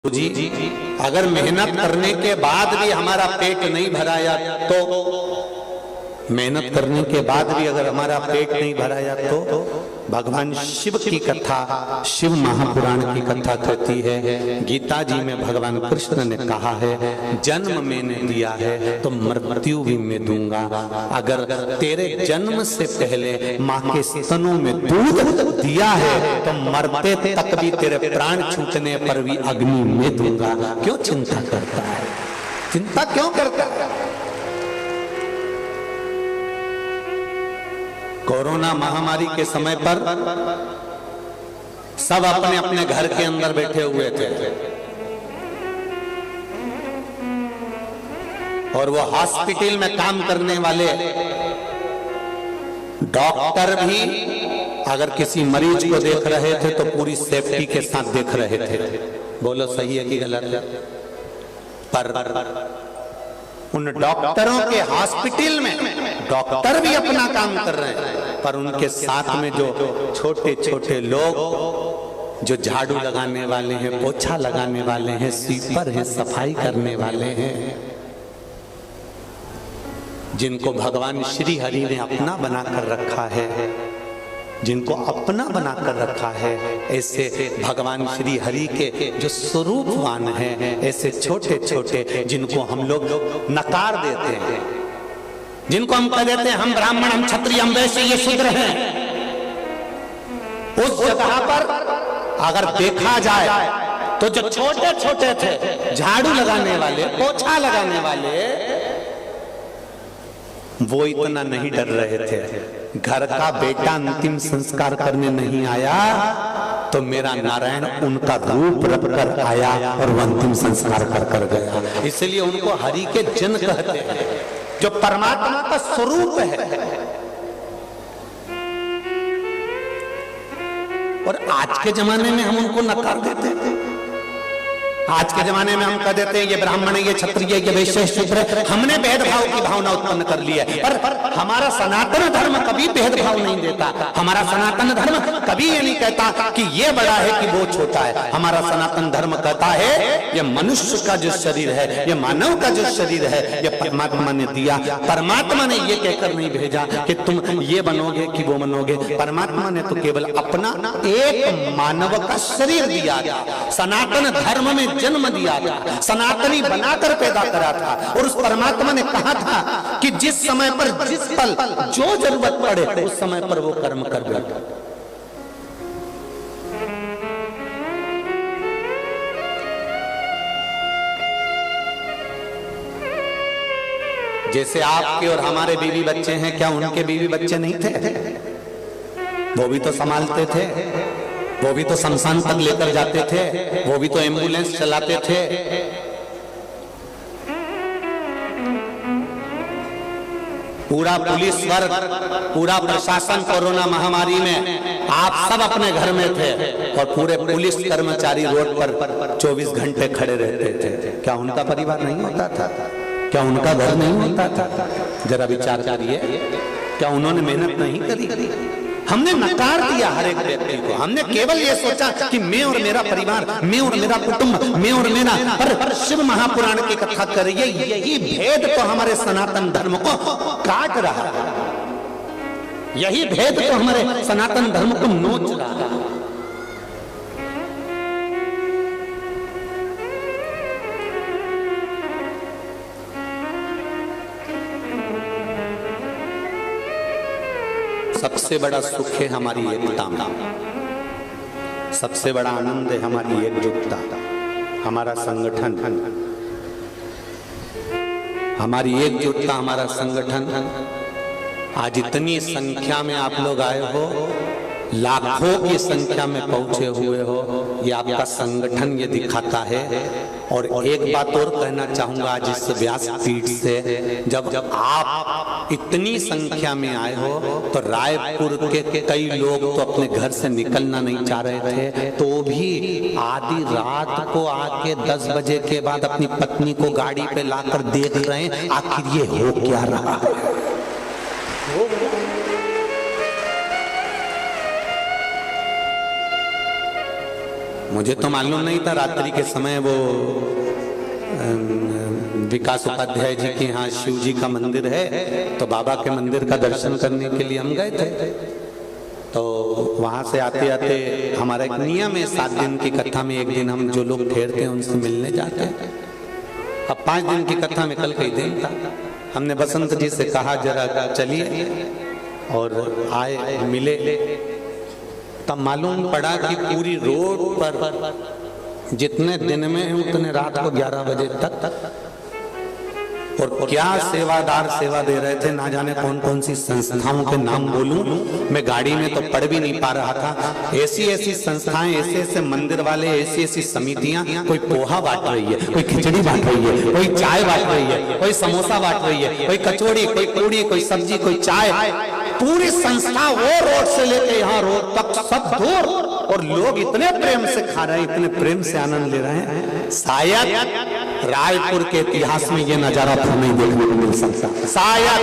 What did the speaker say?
जी अगर मेहनत करने के बाद भी हमारा पेट नहीं भराया तो मेहनत करने के बाद भी अगर हमारा पेट नहीं भराया तो भगवान शिव की कथा, शिव महापुराण की कथा कहती है, गीता जी में भगवान कृष्ण ने कहा है, जन्म मैंने दिया है तो मृत्यु भी मैं दूंगा। अगर तेरे जन्म से पहले माँ के स्तनों में दूध दिया है तो मरते तक भी तेरे प्राण छूटने पर भी अग्नि में दूंगा। क्यों चिंता करता है? चिंता क्यों करता है? कोरोना महामारी के समय पर सब अपने अपने घर के अंदर बैठे हुए थे और वो हॉस्पिटल में काम करने वाले डॉक्टर भी अगर किसी मरीज को देख रहे थे तो पूरी सेफ्टी के साथ देख रहे थे। बोलो सही है कि गलत है? पर उन डॉक्टरों के हॉस्पिटल में डॉक्टर भी अपना काम कर रहे हैं, पर उनके साथ में जो छोटे छोटे लोग जो झाड़ू लगाने वाले हैं, पोछा लगाने वाले हैं, स्वीपर हैं, सफाई करने वाले हैं, जिनको भगवान श्री हरि ने अपना बनाकर रखा है, जिनको अपना बनाकर रखा है, ऐसे भगवान श्री हरि के जो स्वरूपवान हैं, ऐसे छोटे छोटे जिनको हम लोग नकार देते हैं, जिनको हम कह देते हैं हम ब्राह्मण, हम क्षत्रिय, हम वैश्य, ये शूद्र हैं, उस जगह पर अगर देखा जाए तो जो छोटे छोटे थे झाड़ू लगाने वाले, पोछा लगाने वाले, वो इतना नहीं डर रहे थे। घर का बेटा अंतिम संस्कार करने नहीं आया तो मेरा नारायण उनका रूप रख कर आया और वो अंतिम संस्कार कर कर गया। इसलिए उनको हरि के जन कहते हैं, जो परमात्मा का स्वरूप है। और आज के जमाने में हम उनको नकार देते हैं। आज के जमाने में हम कह देते हैं ये ब्राह्मण है, ये क्षत्रिय, ये वैश्य, शूद्र। हमने भेदभाव की भावना उत्पन्न कर ली है, पर हमारा सनातन धर्म कभी भेदभाव नहीं देता। हमारा सनातन धर्म कभी ये नहीं कहता कि ये बड़ा है कि वो छोटा है। हमारा सनातन धर्म कहता है ये मनुष्य का जो शरीर है, ये मानव का जो शरीर है, ये परमात्मा ने दिया। परमात्मा ने ये कहकर नहीं भेजा कि तुम ये बनोगे कि वो बनोगे। परमात्मा ने तो केवल अपना एक मानव का शरीर दिया था, सनातन धर्म में जन्म दिया था, सनातनी बनाकर पैदा करा था। और उस परमात्मा ने कहा था कि जिस समय पर, जिस पल जो जरूरत पड़े उस समय पर वो कर्म कर बैठा। जैसे आपके और हमारे बीवी बच्चे हैं, क्या उनके बीवी बच्चे नहीं थे? वो भी तो संभालते थे, वो भी तो शमशान तक लेकर जाते थे, वो भी तो एम्बुलेंस चलाते थे। पूरा पुलिस वर्ग, पूरा प्रशासन कोरोना महामारी में आप सब अपने घर में थे और पूरे पुलिस कर्मचारी रोड पर 24 घंटे खड़े रहते थे। क्या उनका परिवार नहीं होता था? क्या उनका घर नहीं होता था? जरा विचार करिए, क्या उन्होंने मेहनत नहीं करी? हमने नकार दिया हर एक व्यक्ति को। हमने केवल ये सोचा कि मैं और मेरा परिवार, मैं और मेरा कुटुंब, मैं और मेरा। पर शिव महापुराण की कथा करिए, यही भेद तो हमारे सनातन धर्म को काट रहा है, यही भेद तो हमारे सनातन धर्म को नोच रहा है। सबसे बड़ा सुख है हमारी एकता में, सबसे बड़ा आनंद है हमारी एकजुटता, हमारा संगठन, हमारी एकजुटता, हमारा संगठन। आज इतनी संख्या में आप लोग आए हो, लाखों की संख्या में पहुंचे हुए हो, ये आपका संगठन ये दिखाता है। और एक बात और कहना चाहूंगा आज इस व्यासपीठ से, जब आप इतनी संख्या में आए हो तो रायपुर के कई लोग तो अपने घर से निकलना नहीं चाह रहे थे, तो भी आधी रात को आके 10 बजे के बाद अपनी पत्नी को गाड़ी पे लाकर देख रहे हैं आखिर ये हो क्या रहा है। मुझे तो मालूम नहीं था, रात्रि के समय वो विकास उपाध्याय जी के यहाँ शिव जी का मंदिर है, तो बाबा के मंदिर का दर्शन करने के लिए हम गए थे। तो वहां से आते आते हमारा एक नियम है, 7 दिन की कथा में एक दिन हम जो लोग ठहरते हैं उनसे मिलने जाते हैं। अब 5 दिन की कथा में कल का ही दिन था। हमने बसंत जी से कहा जरा चलिए, और आए, मिले। तब मालूम पड़ा कि पूरी रोड पर जितने दिन में उतने रात को 11 बजे तक और क्या सेवादार सेवा दे रहे थे, ना जाने कौन कौन सी संस्थाओं के नाम बोलूं, मैं गाड़ी में तो पढ़ भी नहीं पा रहा था। ऐसी ऐसी संस्थाएं, ऐसे ऐसे मंदिर वाले, ऐसी ऐसी समितियां, कोई पोहा बांट रही है, कोई खिचड़ी बांट रही है, कोई चाय बांट रही है, कोई समोसा बांट रही है, कोई कचौड़ी, कोई पूड़ी, कोई सब्जी, कोई चाय। पूरी संस्था वो रोड से लेके यहाँ रोड तक सब दूर, और लोग इतने प्रेम से खा रहे हैं, इतने प्रेम से आनंद ले रहे हैं। शायद रायपुर के इतिहास में ये नजारा फिर नहीं देखने को मिल सकता, शायद